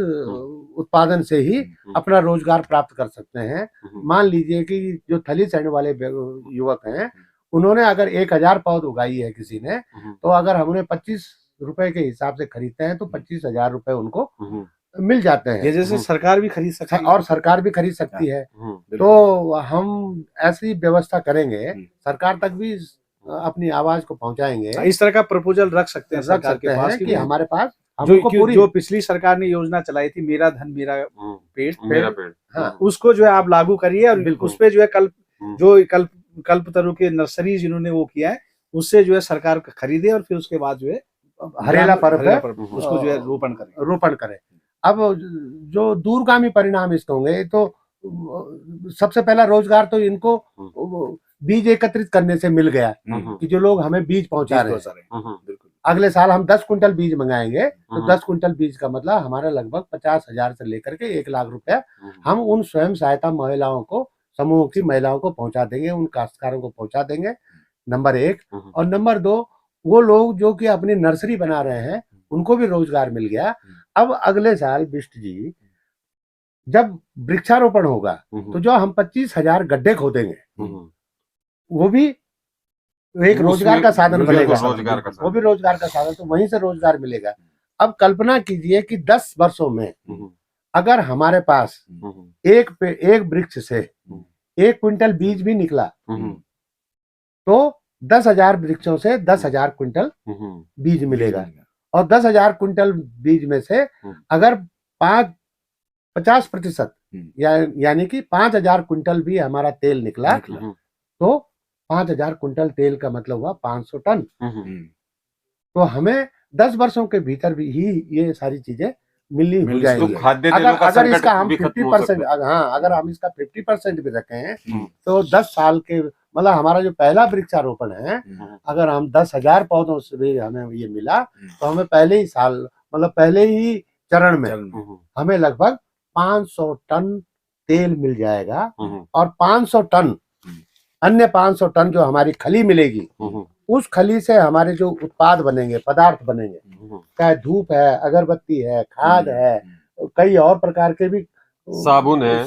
उत्पादन से ही अपना रोजगार प्राप्त कर सकते हैं। मान लीजिए कि जो थली सैंड वाले युवक हैं, उन्होंने अगर 1000 पौध उगाई है किसी ने, तो अगर हमने 25 रुपए के हिसाब से खरीदते हैं तो 25,000 रुपए उनको मिल जाते हैं। जैसे सरकार भी खरीद सकती है, और सरकार भी खरीद सकती है। तो हम ऐसी व्यवस्था करेंगे, सरकार तक भी अपनी आवाज को पहुंचाएंगे। इस तरह का प्रपोजल रख सकते हैं सरकार के पास कि हमारे पास जो पिछली सरकार ने योजना चलाई थी, मेरा धन मेरा पेड़, हाँ, उसको जो है आप लागू करिए, और उस पे जो है कल्पतरु के नर्सरी जिन्होंने वो किया है, उससे जो है सरकार खरीदे, और फिर उसके बाद जो है हरेला पर्व उसको जो है रोपण करें। अब जो दूरगामी परिणाम इसके होंगे, तो सबसे पहला रोजगार तो इनको बीज एकत्रित करने से मिल गया कि जो लोग हमें बीज पहुंचा रहे हैं। अगले साल हम 10 कुंटल बीज मंगाएंगे, तो 10 कुंटल बीज का मतलब हमारा लगभग 50,000 से लेकर के 1 लाख रुपया हम उन स्वयं सहायता महिलाओं को, समूह की महिलाओं को पहुंचा देंगे, उन काश्तकारों को पहुंचा देंगे, नंबर 1। और नंबर 2, वो लोग जो कि अपनी नर्सरी बना रहे हैं, उनको भी रोजगार मिल गया। अब अगले साल बिष्ट जी जब वृक्षारोपण होगा, तो जो हम 25,000 गड्ढे खोदेंगे, वो भी एक रोजगार का साधन बनेगा, वो भी रोजगार का साधन, तो वहीं से रोजगार मिलेगा। अब कल्पना कीजिए कि 10 वर्षों में अगर हमारे पास एक वृक्ष से 1 क्विंटल बीज भी निकला, तो 10,000 वृक्षों से 10,000 क्विंटल बीज मिलेगा। और 10,000 क्विंटल बीज में से अगर 50% यानी कि 5,000 क्विंटल भी हमारा तेल निकला, तो 5,000 कुंटल तेल का मतलब हुआ 500 टन। तो हमें 10 वर्षों के भीतर भी ही ये सारी चीजें मिलनी हो जाएगी। तो खाद्य तेलों का अगर संकट इसका हम भी खत्म हो 50%, सकता है। हाँ, अगर हम इसका 50% भी रखें तो 10 साल के, मतलब हमारा जो पहला वृक्षारोपण है, अगर हम 10,000 पौधों से भी हमें ये मिला तो हमें पहले ही साल, मतलब पहले ही चरण में हमें लगभग 500 टन तेल मिल जाएगा। और 500 टन अन्य 500 टन जो हमारी खली मिलेगी, उस खली से हमारे जो उत्पाद बनेंगे, पदार्थ बनेंगे, चाहे धूप है, अगरबत्ती है, खाद है, कई और प्रकार के भी साबुन है,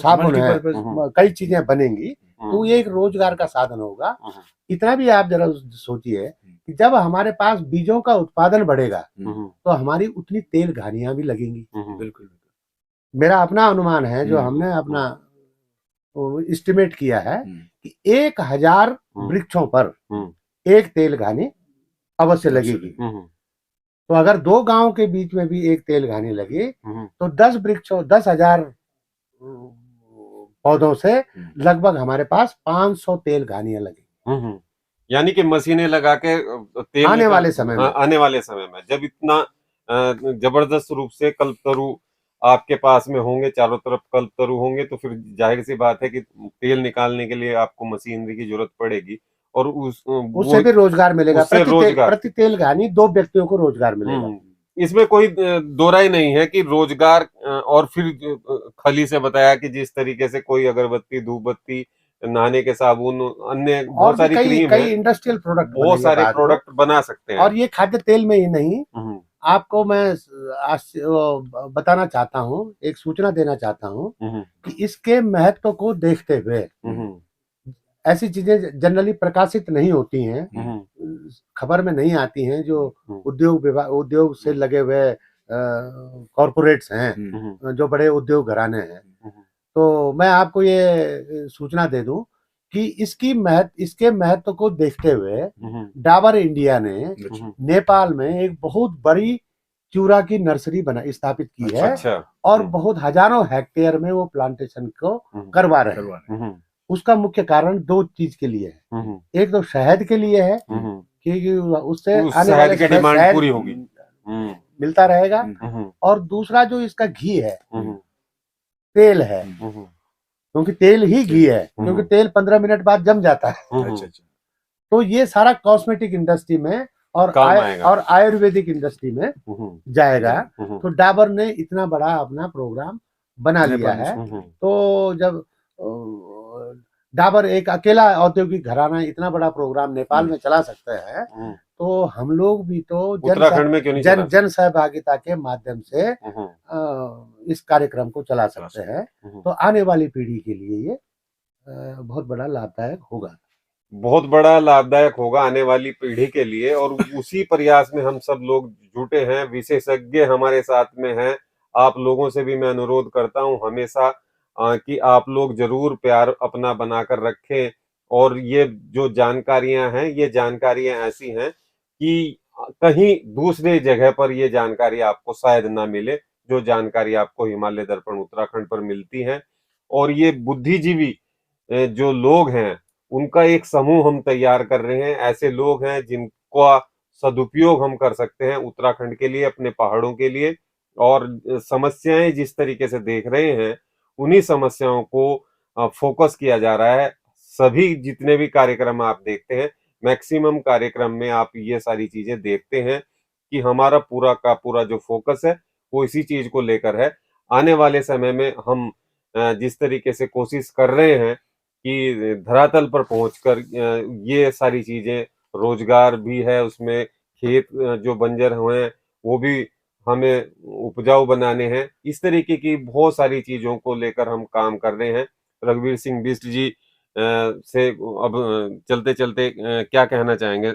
कई चीजें बनेंगी। तो ये एक रोजगार का साधन होगा। इतना भी आप जरा सोचिए कि जब हमारे पास बीजों का उत्पादन बढ़ेगा तो हमारी उतनी तेल घानियां भी लगेंगी। बिल्कुल। मेरा अपना अनुमान है, जो हमने अपना एस्टिमेट किया है कि 1,000 वृक्षों पर एक तेल घानी अवश्य लगेगी। तो अगर 2 गांव के बीच में भी एक तेल घानी लगी तो 10 वृक्षों, 10,000 पौधों से लगभग हमारे पास 500 तेल घानियां लगी। यानी कि मशीनें लगा के तेल आने वाले समय में जब इतना जबरदस्त रूप से कल्पतरु आपके पास में होंगे, चारों तरफ कल्पतरु होंगे, तो फिर जाहिर सी बात है कि तेल निकालने के लिए आपको मशीनरी की जरूरत पड़ेगी और उससे भी रोजगार मिलेगा। प्रति तेल घानी 2 व्यक्तियों को रोजगार मिलेगा। इसमें कोई दो राय नहीं है कि रोजगार। और फिर खली से बताया कि जिस तरीके से कोई अगरबत्ती, धूपबत्ती, नहाने के साबुन, अन्य बहुत सारी क्रीम, कई इंडस्ट्रियल प्रोडक्ट, बहुत सारे प्रोडक्ट बना सकते हैं। और ये खाद्य तेल में ही नहीं, आपको मैं बताना चाहता हूँ, एक सूचना देना चाहता हूँ कि इसके महत्व को देखते हुए ऐसी चीजें जनरली प्रकाशित नहीं होती हैं, खबर में नहीं आती हैं। जो उद्योग से लगे हुए कॉरपोरेट्स हैं, जो बड़े उद्योग घराने हैं, तो मैं आपको ये सूचना दे दूं कि इसके महत्व को देखते हुए डाबर इंडिया ने नेपाल में एक बहुत बड़ी चूरा की नर्सरी स्थापित की है। और बहुत हजारों हेक्टेयर में वो प्लांटेशन को करवा रहे हैं। उसका मुख्य कारण 2 चीज के लिए है। एक तो शहद के लिए है, क्योंकि उससे आने वाले की डिमांड पूरी होगी, मिलता रहेगा। और दूसरा जो इसका घी है, तेल है, क्योंकि तेल ही घी है, क्योंकि तेल 15 मिनट बाद जम जाता है। तो ये सारा कॉस्मेटिक इंडस्ट्री में और आयुर्वेदिक इंडस्ट्री में जाएगा। तो डाबर ने इतना बड़ा अपना प्रोग्राम बना लिया है। तो जब डाबर एक अकेला औद्योगिक घराना इतना बड़ा प्रोग्राम नेपाल में चला सकते हैं, तो हम लोग भी तो उत्तराखंड में क्यों नहीं जन सहभागिता के माध्यम से इस कार्यक्रम को चला सकते हैं। तो आने वाली पीढ़ी के लिए ये बहुत बड़ा लाभदायक होगा। बहुत बड़ा लाभदायक होगा आने वाली पीढ़ी के लिए। और उसी प्रयास में हम सब लोग जुटे हैं, विशेषज्ञ हमारे साथ में हैं। आप लोगों से भी मैं अनुरोध करता हूं हमेशा कि आप लोग जरूर प्यार अपना बनाकर रखें। और ये जो जानकारियां हैं, ये जानकारियां ऐसी हैं कि कहीं दूसरे जगह पर ये जानकारी आपको शायद ना मिले, जो जानकारी आपको हिमालय दर्पण उत्तराखंड पर मिलती है। और ये बुद्धिजीवी जो लोग हैं, उनका एक समूह हम तैयार कर रहे हैं। ऐसे लोग हैं जिनका सदुपयोग हम कर सकते हैं उत्तराखंड के लिए, अपने पहाड़ों के लिए। और समस्याएं जिस तरीके से देख रहे हैं, उन्हीं समस्याओं को फोकस किया जा रहा है। सभी जितने भी कार्यक्रम आप देखते हैं, मैक्सिमम कार्यक्रम में आप ये सारी चीजें देखते हैं कि हमारा पूरा का पूरा जो फोकस है वो इसी चीज को लेकर है। आने वाले समय में हम जिस तरीके से कोशिश कर रहे हैं कि धरातल पर पहुंचकर ये सारी चीजें, रोजगार भी है उसमें, खेत जो बंजर हुए हैं वो भी हमें उपजाऊ बनाने हैं। इस तरीके की बहुत सारी चीजों को लेकर हम काम कर रहे हैं। रघुवीर सिंह बिष्ट जी से अब चलते चलते क्या कहना चाहेंगे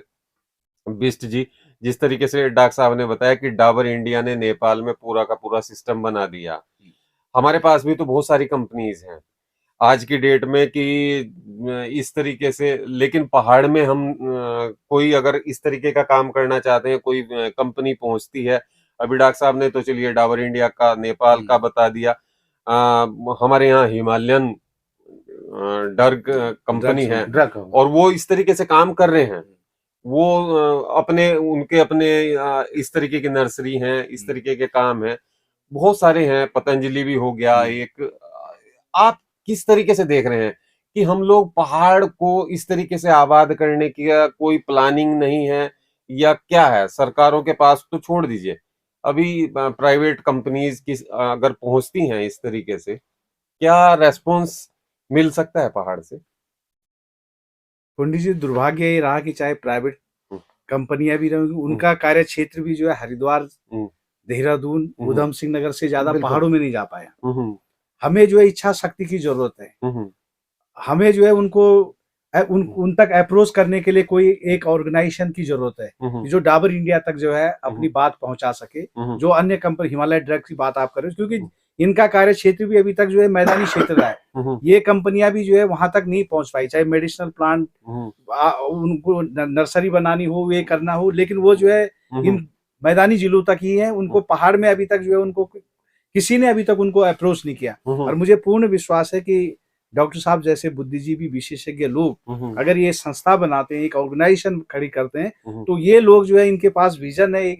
बिष्ट जी? जिस तरीके से डॉक्टर साहब ने बताया कि डाबर इंडिया ने नेपाल में पूरा का पूरा सिस्टम बना दिया, हमारे पास भी तो बहुत सारी कंपनीज हैं आज की डेट में कि इस तरीके से। लेकिन पहाड़ में हम कोई अगर इस तरीके का काम करना चाहते हैं, कोई कंपनी पहुंचती है। अभी डॉक्टर साहब ने तो चलिए डाबर इंडिया का नेपाल का बता दिया। हमारे यहाँ हिमालयन ड्रग कंपनी है ड्रग और वो इस तरीके से काम कर रहे हैं, वो उनके अपने इस तरीके की नर्सरी हैं, इस तरीके के काम हैं, बहुत सारे हैं, पतंजलि भी हो गया एक। आप किस तरीके से देख रहे हैं कि हम लोग पहाड़ को इस तरीके से आबाद करने की कोई प्लानिंग नहीं है या क्या है? सरकारों के पास तो छोड़ दीजिए, अभी प्राइवेट कंपनीज की अगर पहुंचती हैं इस तरीके से, क्या रेस्पॉन्स मिल सकता है पहाड़ से? पंडित जी, दुर्भाग्य ये रहा कि चाहे प्राइवेट कंपनियां भी रहेंगी, उनका कार्य क्षेत्र भी जो है हरिद्वार, देहरादून, उधम सिंह नगर से ज्यादा पहाड़ों में नहीं जा पाया। हमें जो है इच्छा शक्ति की जरूरत है। हमें जो है उन तक अप्रोच करने के लिए कोई एक ऑर्गेनाइजेशन की जरूरत है जो डाबर इंडिया तक जो है अपनी बात पहुंचा सके। जो अन्य कंपनी, हिमालय ड्रग की बात आप कर रहे हो, क्योंकि इनका कार्य क्षेत्र भी अभी तक जो है मैदानी क्षेत्र रहा है। ये कंपनियां भी जो है वहां तक नहीं पहुंच पाई, चाहे मेडिसिनल प्लांट, उनको नर्सरी बनानी हो, ये करना हो, लेकिन वो जो है इन मैदानी जिलों तक ही है। उनको पहाड़ में अभी तक जो है उनको किसी ने अभी तक उनको अप्रोच नहीं किया। और मुझे पूर्ण विश्वास है कि डॉक्टर साहब जैसे बुद्धिजीवी विशेषज्ञ लोग अगर ये संस्था बनाते हैं, एक ऑर्गेनाइजेशन खड़ी करते हैं, तो ये लोग जो है इनके पास विजन है,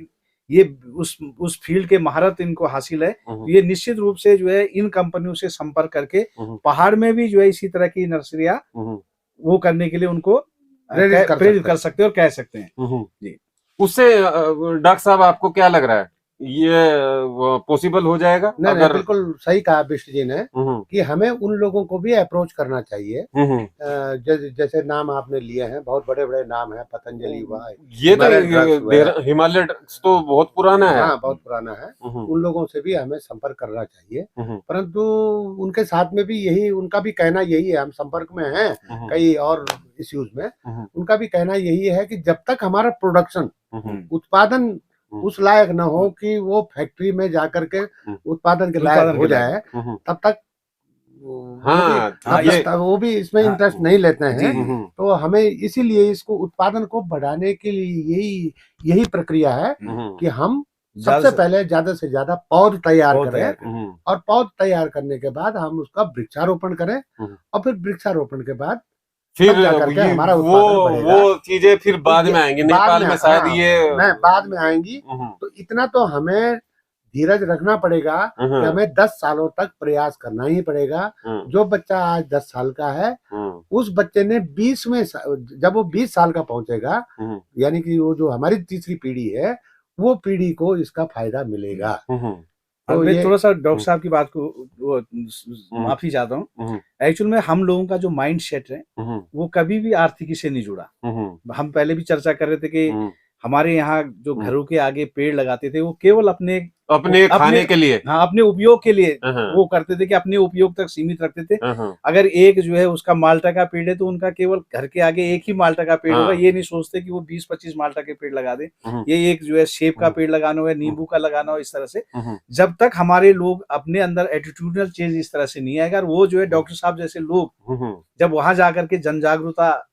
ये उस फील्ड के महारत इनको हासिल है, तो ये निश्चित रूप से जो है इन कंपनियों से संपर्क करके पहाड़ में भी जो है इसी तरह की नर्सरियां वो करने के लिए उनको प्रेरित कर सकते हैं और कह सकते हैं जी। उससे डॉक्टर साहब आपको क्या लग रहा है, ये पॉसिबल हो जाएगा? नहीं, अगर बिल्कुल सही कहा बिष्ट जी ने कि हमें उन लोगों को भी अप्रोच करना चाहिए। जैसे नाम आपने लिए हैं, बहुत बड़े बड़े नाम हैं, पतंजलि हुआ, ये तो हिमालय ड्रग्स तो बहुत पुराना है। हाँ, बहुत पुराना है। उन लोगों से भी हमें संपर्क करना चाहिए, परंतु उनके साथ में भी यही, उनका भी कहना यही है, हम संपर्क में हैं कई और इश्यूज में, उनका भी कहना यही है कि जब तक हमारा प्रोडक्शन, उत्पादन उस लायक न हो कि वो फैक्ट्री में जाकर के उत्पादन के लायक हो जाए, तब तक वो भी इसमें इंटरेस्ट नहीं लेते हैं। तो हमें इसीलिए इसको उत्पादन को बढ़ाने के लिए यही प्रक्रिया है कि हम सबसे पहले ज्यादा से ज्यादा पौध तैयार करें, और पौध तैयार करने के बाद हम उसका वृक्षारोपण करें, और फिर वृक्षारोपण के बाद फिर वो चीजें फिर बाद में आएंगी, नेपाल में शायद ये बाद में आएंगी। तो इतना तो हमें धीरज रखना पड़ेगा कि हमें 10 सालों तक प्रयास करना ही पड़ेगा। जो बच्चा आज 10 साल का है, उस बच्चे ने 20 में, जब वो 20 साल का पहुंचेगा, यानी कि वो जो हमारी तीसरी पीढ़ी है, वो पीढ़ी को इसका फायदा मिलेगा। तो मैं थोड़ा सा डॉक्टर साहब की बात को माफी चाहता हूँ। एक्चुअल में हम लोगों का जो माइंड सेट है वो कभी भी आर्थिकी से नहीं जुड़ा। हम पहले भी चर्चा कर रहे थे कि हमारे यहाँ जो घरों के आगे पेड़ लगाते थे वो केवल अपने खाने के लिए, हाँ, अपने उपयोग के लिए वो करते थे कि अपने उपयोग तक सीमित रखते थे। अगर एक जो है उसका माल्टा का पेड़ है तो उनका केवल घर के आगे एक ही माल्टा का पेड़ होगा। ये नहीं सोचते कि वो 20-25 माल्टा के पेड़ लगा दे, ये एक जो है सेब का पेड़ लगाना हो या नींबू का लगाना हो। इस तरह से जब तक हमारे लोग अपने अंदर एटीट्यूडल चेंज इस तरह से नहीं आएगा, वो जो है डॉक्टर साहब जैसे लोग जब वहां जाकर के जन जागरूकता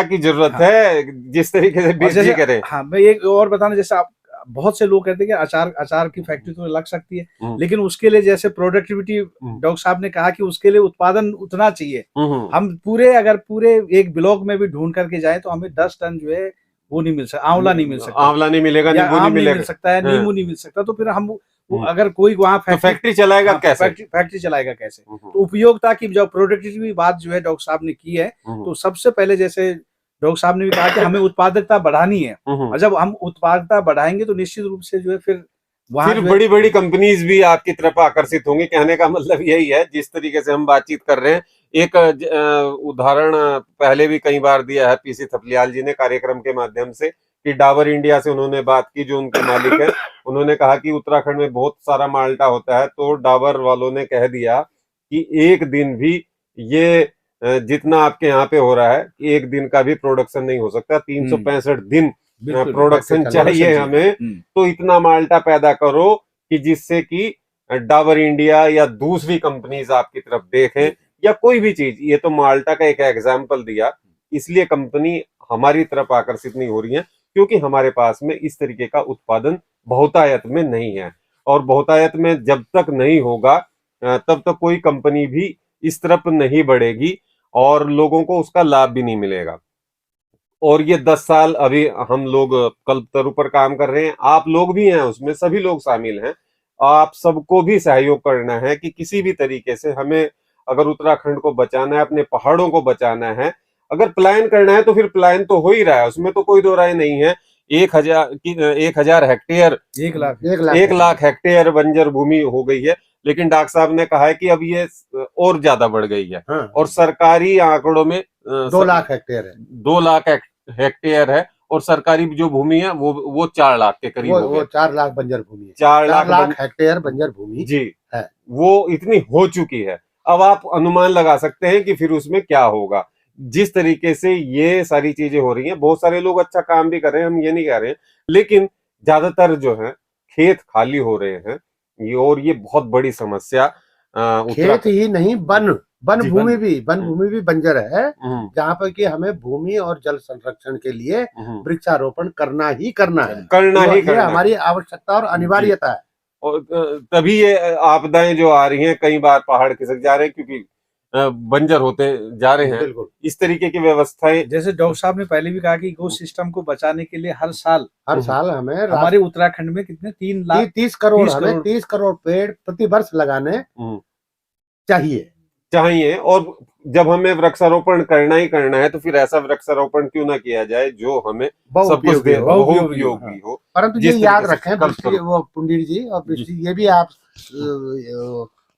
की जरूरत है, जिस तरीके से बीजेपी करे। हाँ, मैं एक और बताना, जैसे आप बहुत से लोग कहते हैं कि अचार की फैक्ट्री तो लग सकती है, लेकिन उसके लिए जैसे प्रोडक्टिविटी डॉक्टर साहब ने कहा कि उसके लिए उत्पादन उतना चाहिए। हम अगर पूरे एक ब्लॉक में भी ढूंढ करके जाए तो हमें 10 टन जो है वो नहीं मिल सकता, आंवला नहीं मिल सकता, आंवला नहीं मिलेगा, नींबू नहीं मिल सकता है, नींबू नहीं मिल सकता। तो फिर हम अगर कोई वहाँ फैक्ट्री चलाएगा कैसे? फैक्ट्री चलाएगा कैसे? तो उपयोगिता की जो प्रोडक्टिविटी बात जो है डॉक्टर साहब ने की है, तो सबसे पहले जैसे डॉक्टर साहब ने भी कहा कि हमें उत्पादकता बढ़ानी है, और जब हम उत्पादकता बढ़ाएंगे तो निश्चित रूप से जो है फिर बड़ी बड़ी कंपनीज भी आपकी तरफ आकर्षित होंगी। कहने का मतलब यही है, जिस तरीके से हम बातचीत कर रहे हैं। एक उदाहरण पहले भी कई बार दिया है पीसी थपलियाल जी ने कार्यक्रम के माध्यम से, कि डाबर इंडिया से उन्होंने बात की, जो उनके मालिक है। उन्होंने कहा कि उत्तराखंड में बहुत सारा माल्टा होता है, तो डाबर वालों ने कह दिया कि एक दिन भी ये जितना आपके यहाँ पे हो रहा है, एक दिन का भी प्रोडक्शन नहीं हो सकता, 365 दिन प्रोडक्शन चाहिए हमें। तो इतना माल्टा पैदा करो कि जिससे कि डाबर इंडिया या दूसरी कंपनीज आपकी तरफ देखें, या कोई भी चीज। ये तो माल्टा का एक एग्जाम्पल दिया, इसलिए कंपनी हमारी तरफ आकर्षित नहीं हो रही है, क्योंकि हमारे पास में इस तरीके का उत्पादन बहुतायत में नहीं है। और बहुतायत में जब तक नहीं होगा तब तक कोई कंपनी भी इस तरफ नहीं बढ़ेगी और लोगों को उसका लाभ भी नहीं मिलेगा। और ये 10 साल अभी हम लोग कल्पतरु पर काम कर रहे हैं, आप लोग भी हैं उसमें, सभी लोग शामिल हैं। आप सबको भी सहयोग करना है कि किसी भी तरीके से हमें अगर उत्तराखंड को बचाना है, अपने पहाड़ों को बचाना है, अगर पलायन करना है तो फिर पलायन तो हो ही रहा है, उसमें तो कोई दो राय नहीं है। 1,000 हेक्टेयर 1 लाख हेक्टेयर बंजर भूमि हो गई है, लेकिन डॉक्टर साहब ने कहा है कि अब ये और ज्यादा बढ़ गई है। हाँ। और सरकारी आंकड़ों में 2 लाख हेक्टेयर है, 2 लाख हेक्टेयर है और सरकारी जो भूमि है वो 4 लाख के करीब हो वो गया। 4 लाख बंजर भूमि है, 4 लाख हेक्टेयर बंजर भूमि जी है, वो इतनी हो चुकी है। अब आप अनुमान लगा सकते हैं कि फिर उसमें क्या होगा। जिस तरीके से ये सारी चीजें हो रही हैं, बहुत सारे लोग अच्छा काम भी कर रहे हैं, हम ये नहीं कह रहे हैं, लेकिन ज्यादातर जो है खेत खाली हो रहे हैं। और ये बहुत बड़ी समस्या खेत ही नहीं, वन जी, भूमि भी बंजर है, हम्म, जहाँ पर कि हमें भूमि और जल संरक्षण के लिए वृक्षारोपण करना ही करना है, ये हमारी आवश्यकता और अनिवार्यता है। और तभी ये आपदाएं जो आ रही हैं, कई बार पहाड़ खिसक जा रहे हैं क्योंकि बंजर होते जा रहे हैं। बिल्कुल, इस तरीके की व्यवस्थाएं, जैसे डॉक्टर साहब ने पहले भी कहा कि इको सिस्टम को बचाने के लिए हर साल हमें हमारे उत्तराखंड में कितने 3 लाख 30 करोड़ हमें 30 करोड़ पेड़ प्रति वर्ष लगाने चाहिए। और जब हमें वृक्षारोपण करना ही करना है तो फिर ऐसा वृक्षारोपण क्यों ना किया जाए जो हमें सब कुछ दे, बहुउपयोगी हो। परंतु ये याद रखें वो पुंडित जी और बृष्टि, ये भी आप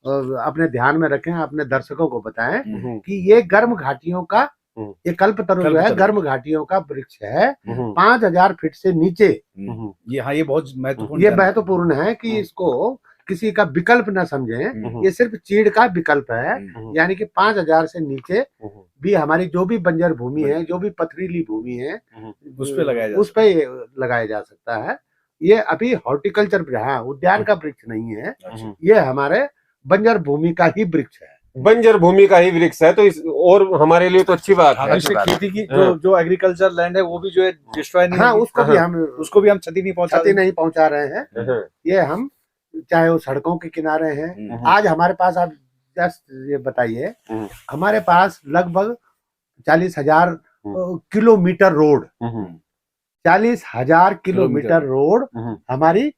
अपने ध्यान में रखें, अपने दर्शकों को बताएं कि ये गर्म घाटियों का, ये कल्पतरु जो है गर्म घाटियों का वृक्ष है, 5,000 फीट से नीचे। ये बहुत महत्वपूर्ण है कि इसको किसी का विकल्प न समझें, ये सिर्फ चीड़ का विकल्प है। यानी कि 5,000 से नीचे भी हमारी जो भी बंजर भूमि है, जो भी पथरीली भूमि है, उस पे लगाया जा सकता है। ये अभी हॉर्टिकल्चर, उद्यान का वृक्ष नहीं है, ये हमारे बंजर भूमि का ही वृक्ष है, बंजर भूमि का ही वृक्ष है। तो और हमारे लिए तो अच्छी बात है। इससे खेती की जो एग्रीकल्चर लैंड है वो भी जो है डिस्ट्रॉय नहीं, उसको भी हम क्षति नहीं पहुंचा रहे हैं। ये हम चाहे वो सड़कों के किनारे हैं, आज हमारे पास, आप जस्ट ये बताइए, हमारे पास लगभग 40,000 किलोमीटर रोड, 40,000 किलोमीटर रोड हमारी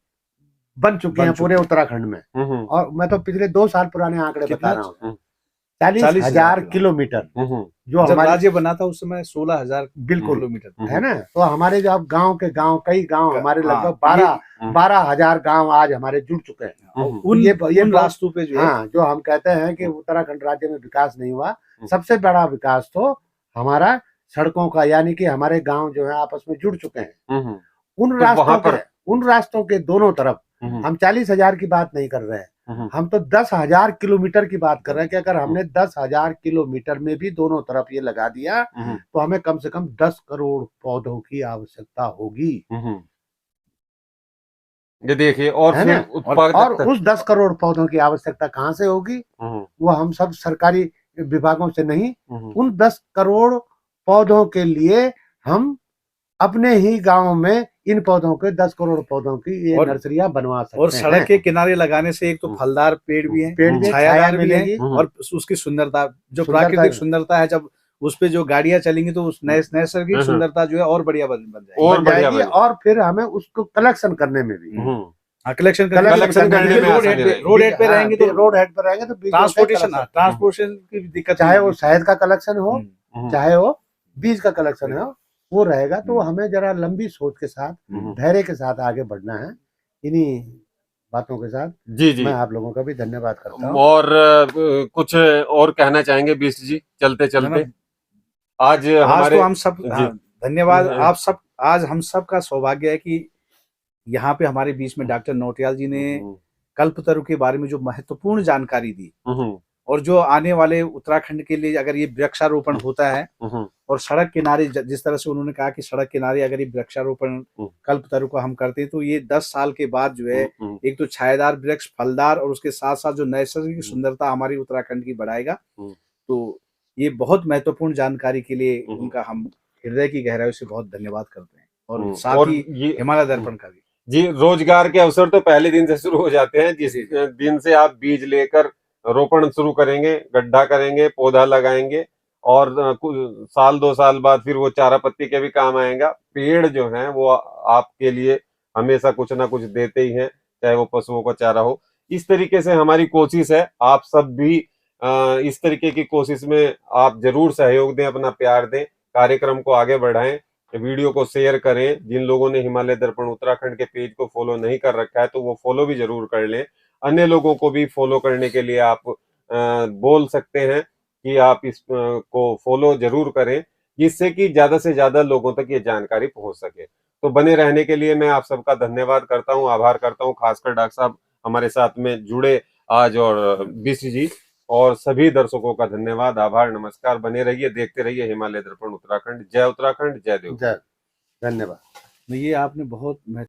बन चुके हैं पूरे उत्तराखंड में। और मैं तो पिछले 2 साल पुराने आंकड़े बता रहा हूँ, 40,000 किलोमीटर जो हमारे राज्य बना था उस समय 16,000 किलोमीटर है ना। तो हमारे जो अब कई गांव हमारे लगभग 12,000 गांव आज हमारे जुड़ चुके हैं उन रास्तों पे जो हम कहते हैं कि उत्तराखंड राज्य में विकास नहीं हुआ, सबसे बड़ा विकास तो हमारा सड़कों का, यानी कि हमारे गांव जो है आपस में जुड़ चुके हैं। उन रास्तों के दोनों तरफ हम 40,000 की बात नहीं कर रहे हैं, हम तो 10,000 किलोमीटर की बात कर रहे हैं कि अगर हमने 10,000 किलोमीटर में भी दोनों तरफ ये लगा दिया तो हमें कम से कम 10 करोड़ पौधों की आवश्यकता होगी। ये देखिए, और उस 10 करोड़ पौधों की आवश्यकता कहाँ से होगी? वो हम सब सरकारी विभागों से नहीं, उन 10 करोड़ पौधों के लिए हम अपने ही गांव में इन पौधों के 10 करोड़ पौधों की ये नर्सरियां बनवा सकते हैं। और सड़क के किनारे लगाने से एक तो फलदार पेड़ भी हैं, छायादार भी है, और उसकी सुंदरता, जो प्राकृतिक सुंदरता है, जब उस पे जो गाड़ियां चलेंगी तो उस नैसर्गिक सुंदरता जो है और बढ़िया बन जाएगी। और फिर हमें उसको कलेक्शन करने में भी, कलेक्शन करने में रोड हेड पे रहेंगे तो ट्रांसपोर्टेशन की दिक्कत, चाहे वो शहद का कलेक्शन हो, चाहे वो बीज का कलेक्शन हो, वो रहेगा। तो हमें जरा लंबी सोच के साथ, धैर्य के साथ आगे बढ़ना है। इन्हीं बातों के साथ जी मैं आप लोगों का भी धन्यवाद करता हूँ। और कुछ और कहना चाहेंगे बिष्ट जी चलते चलते? आज हमारे तो हम सब धन्यवाद आप सब। आज हम सब का सौभाग्य है कि यहाँ पे हमारे बीच में डॉक्टर नौटियाल जी ने कल्पतरु के बारे में जो महत्वपूर्ण जानकारी दी, और जो आने वाले उत्तराखंड के लिए अगर ये वृक्षारोपण होता है, और सड़क किनारे जिस तरह से उन्होंने कहा कि सड़क किनारे अगर ये वृक्षारोपण कल्पतरु को हम करते हैं तो ये 10 साल के बाद जो है एक तो छायादार वृक्ष, फलदार, और उसके साथ साथ जो नैसर्गिक सुंदरता हमारी उत्तराखंड की बढ़ाएगा। तो ये बहुत महत्वपूर्ण जानकारी के लिए उनका हम हृदय की गहराई से बहुत धन्यवाद करते हैं, और साथ ही हिमालय दर्पण का भी। जी, रोजगार के अवसर तो पहले दिन से शुरू हो जाते हैं, जिस दिन से आप बीज लेकर रोपण शुरू करेंगे, गड्ढा करेंगे, पौधा लगाएंगे और कुछ साल 2 साल बाद फिर वो चारा पत्ती के भी काम आएगा। पेड़ जो हैं वो आपके लिए हमेशा कुछ ना कुछ देते ही हैं, चाहे वो पशुओं का चारा हो। इस तरीके से हमारी कोशिश है, आप सब भी इस तरीके की कोशिश में आप जरूर सहयोग दें, अपना प्यार दें, कार्यक्रम को आगे बढ़ाएं, वीडियो को शेयर करें। जिन लोगों ने हिमालय दर्पण उत्तराखंड के पेज को फॉलो नहीं कर रखा है तो वो फॉलो भी जरूर कर लें। अन्य लोगों को भी फॉलो करने के लिए आप बोल सकते हैं कि आप इस को फॉलो जरूर करें, जिससे कि ज्यादा से ज्यादा लोगों तक ये जानकारी पहुंच सके। तो बने रहने के लिए मैं आप सबका धन्यवाद करता हूं, आभार करता हूं, खासकर डॉक्टर साहब हमारे साथ में जुड़े आज, और बिष्ट जी, और सभी दर्शकों का धन्यवाद, आभार, नमस्कार। बने रहिए, देखते रहिए हिमालय दर्पण उत्तराखंड। जय उत्तराखंड, जय देव। जय, धन्यवाद। ये आपने बहुत